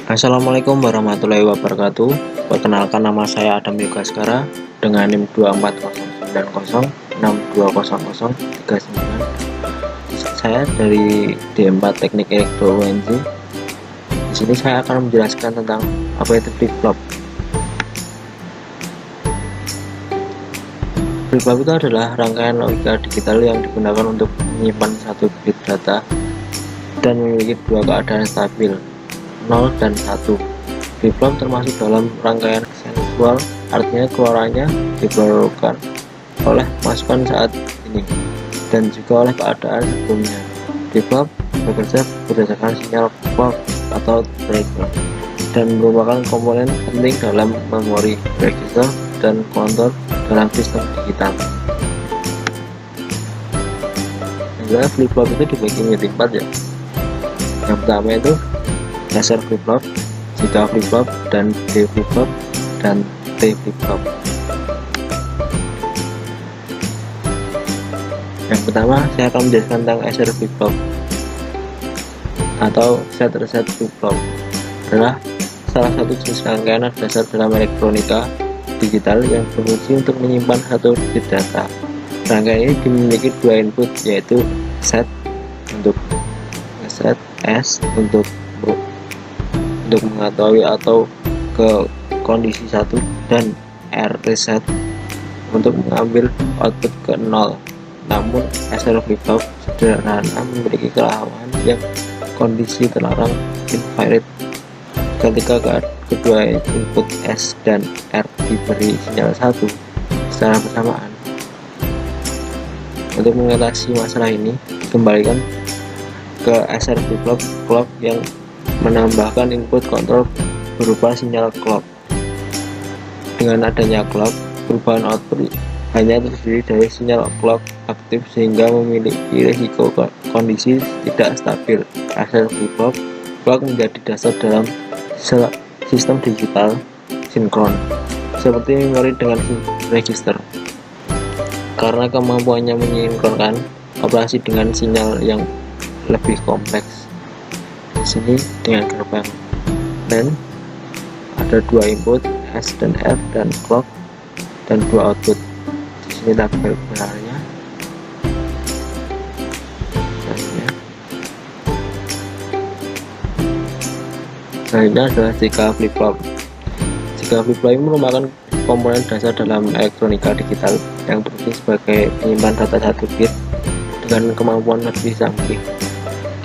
Assalamualaikum warahmatullahi wabarakatuh. Perkenalkan, nama saya Adam Yogaskara dengan NIM 24090620039. Saya dari D4 Teknik Elektro UNJ. Di sini saya akan menjelaskan tentang apa itu flip-flop. Flip-flop itu adalah rangkaian logika digital yang digunakan untuk menyimpan satu bit data dan memiliki dua keadaan stabil, 0 dan 1. Flip-flop termasuk dalam rangkaian sensual, artinya keluarannya dipelorkan oleh masukan saat ini dan juga oleh keadaan sebelumnya. Flip-flop bekerja berdasarkan sinyal clock atau trigger dan merupakan komponen penting dalam memori, register, dan kontor dalam sistem digital. Sebenarnya flip-flop itu dibagi menjadi 4 ya. Yang pertama itu dasar flip-flop, jika flip-flop, dan D flip-flop, dan T flip-flop. Yang pertama saya akan menjelaskan tentang SR flip-flop atau set reset flip-flop. Adalah salah satu jenis rangkaian dasar dalam elektronika digital yang berfungsi untuk menyimpan satu bit data. Rangkaian ini dimiliki dua input, yaitu set untuk set, S untuk mengetahui atau ke kondisi 1, dan R reset untuk mengambil output ke 0. Namun SR flip-flop sederhana memiliki kerawanan yang kondisi terlarang invalid ketika kedua input S dan R diberi sinyal 1 secara bersamaan. Untuk mengatasi masalah ini, dikembalikan ke SR flip-flop clock yang menambahkan input kontrol berupa sinyal clock. Dengan adanya clock, perubahan output hanya terdiri dari sinyal clock aktif sehingga memiliki risiko kondisi tidak stabil. SR flip-flop clock menjadi dasar dalam sistem digital sinkron seperti memori dengan register, karena kemampuannya menyinkronkan operasi dengan sinyal yang lebih kompleks. Di sini dengan gerbang NAND ada dua input S dan F dan clock dan dua output. Di sini tabel benarnya. Selanjutnya adalah jika flip-flop. Jika flip-flop ini merupakan komponen dasar dalam elektronika digital yang berfungsi sebagai penyimpan data satu bit dengan kemampuan lebih canggih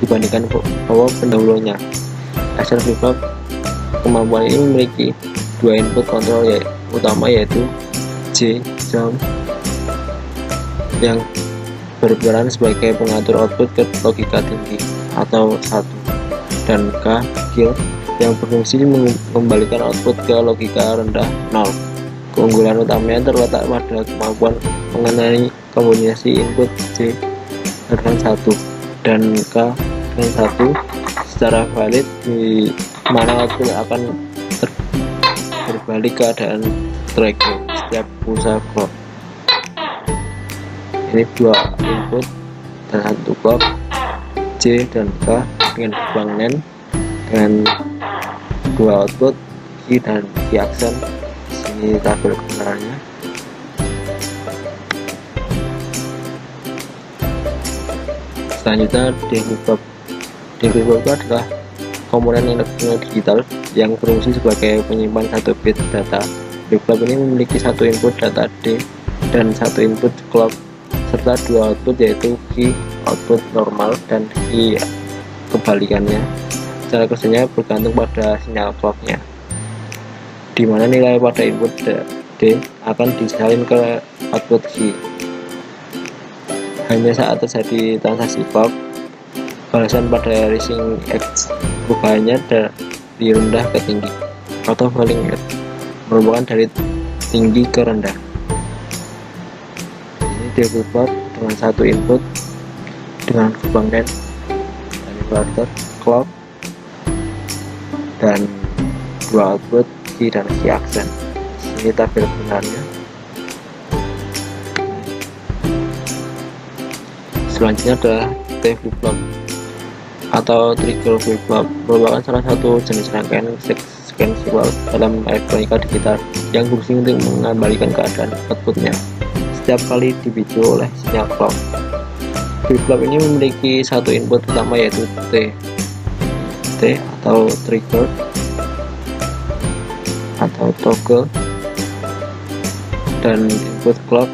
dibandingkan bahwa pendahulunya. SR flip-flop kemampuan ini memiliki dua input kontrol utama, yaitu J jump yang berperan sebagai pengatur output ke logika tinggi atau 1, dan K kill yang berfungsi mengembalikan output ke logika rendah 0. Keunggulan utamanya terletak pada kemampuan mengenai kombinasi input J dengan 1 dan K dengan 1 secara valid, di mana output akan berbalik keadaan trigger setiap pulsa clock. Ini dua input dan satu clock, J dan K dengan gerbang NAND dengan dua output, Q dan Q aksen. Di sini tabel kebenarannya. Selanjutnya D flip-flop. D flip-flop itu adalah komponen elektronik digital yang berfungsi sebagai penyimpan satu bit data. Flip-flop ini memiliki satu input data D dan satu input clock serta dua output, yaitu Q output normal dan Q kebalikannya. Cara kerjanya bergantung pada sinyal clocknya, di mana nilai pada input D akan disalin ke output Q. Hanya saat terjadi transaksi clock, balasan pada rising X perubahannya dari rendah ke tinggi atau falling X merupakan dari tinggi ke rendah. Ini D flip-flop dengan satu input dengan gerbang NAND dan inverter clock dan dua output Q dan Q aksen. Ini tabel benarnya. Selanjutnya adalah T flip-flop. atau trigger flip-flop merupakan salah satu jenis rangkaian sekuensial dalam elektronika digital yang berfungsi untuk mengembalikan keadaan outputnya setiap kali dipicu oleh sinyal clock. Flip-flop ini memiliki satu input utama yaitu T atau trigger atau toggle dan input clock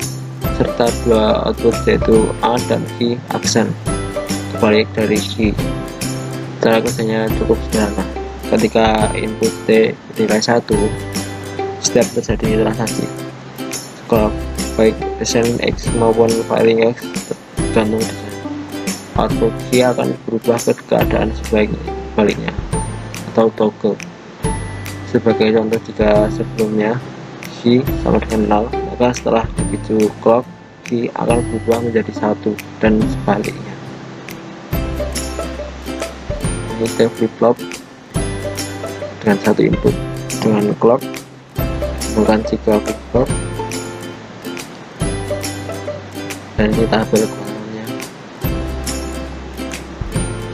serta dua output yaitu A dan key aksen kebalik dari key. Cara kerjanya cukup sederhana. Ketika input T nilai 1, setiap terjadi transaksi clock baik ascending X maupun firing X tergantung dengan output key akan berubah ke keadaan sebaliknya atau toggle. Sebagai contoh, jika sebelumnya key sama dengan 0, maka setelah dipicu clock key akan berubah menjadi 1 dan sebaliknya. Ini flip-flop dengan satu input dengan clock menggunakan siklus flip-flop, dan ini tabel keluarannya.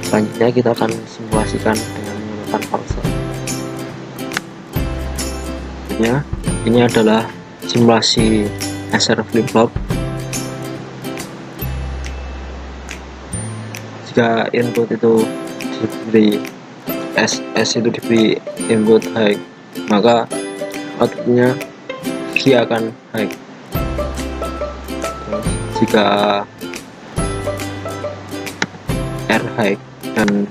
Selanjutnya kita akan simulasikan dengan menggunakan parser. Ini adalah simulasi SR flip-flop. Jika input itu diberi S itu diberi input high, maka outputnya key akan high. Jika R high dan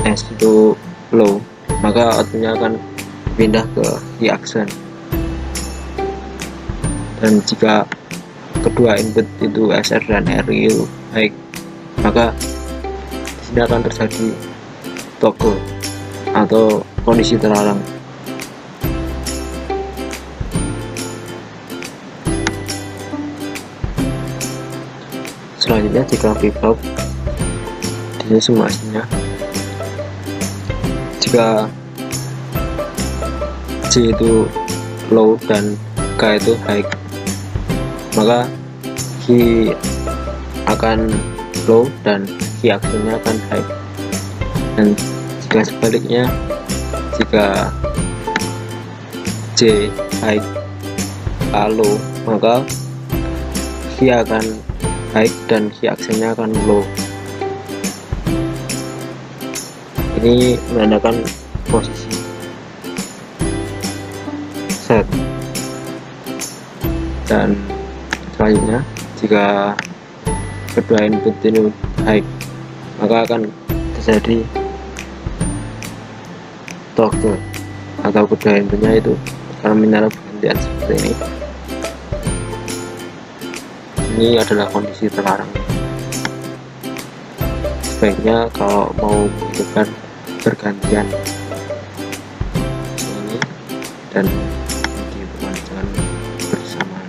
S itu low, maka outputnya akan pindah ke key aksen. Dan jika kedua input itu SR dan R itu high, maka di sini akan terjadi toggle atau kondisi terlarang. Selanjutnya, jika flip-flop di sini simulasinya, jika J itu low dan K itu high, maka key akan low dan key aksennya akan high. Dan jika sebaliknya, jika J high K low, maka key akan high dan key aksennya akan low. Ini menandakan posisi set. Dan selanjutnya, jika kedua input ini high, maka akan terjadi toggle atau kedua inputnya itu terminal pergantian seperti ini. Ini adalah kondisi terlarang. Sebaiknya kalau mau menghidupkan bergantian ini dan dihidupkan bersamaan.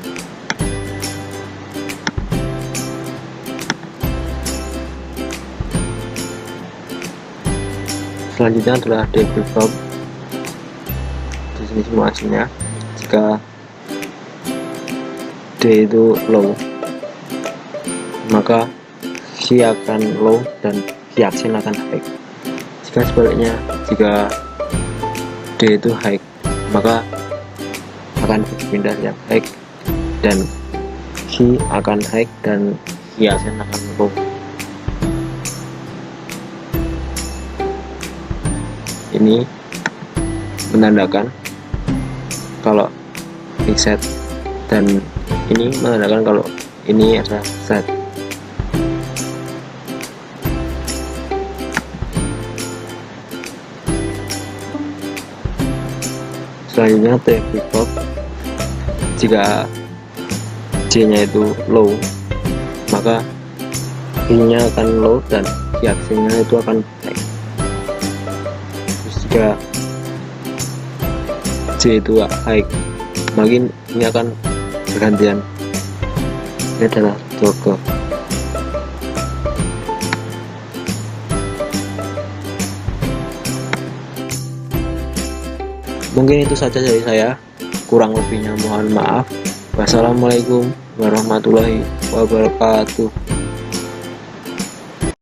Selanjutnya adalah D flip-flop. Di sini simulasinya, jika D itu low, maka key akan low dan key aksen akan high. Jika sebaliknya, jika D itu high, maka akan berpindah yang high dan key akan high dan key aksen akan low. Ini menandakan kalau ini set, dan ini menandakan kalau ini adalah set. Selanjutnya T flip-flop, jika J nya itu low, maka key nya akan low dan key aksennya itu akan high. Terus jika J itu high, makin ini akan bergantian. Ini adalah toggle. Mungkin itu saja dari saya, kurang lebihnya mohon maaf. Wassalamualaikum warahmatullahi wabarakatuh.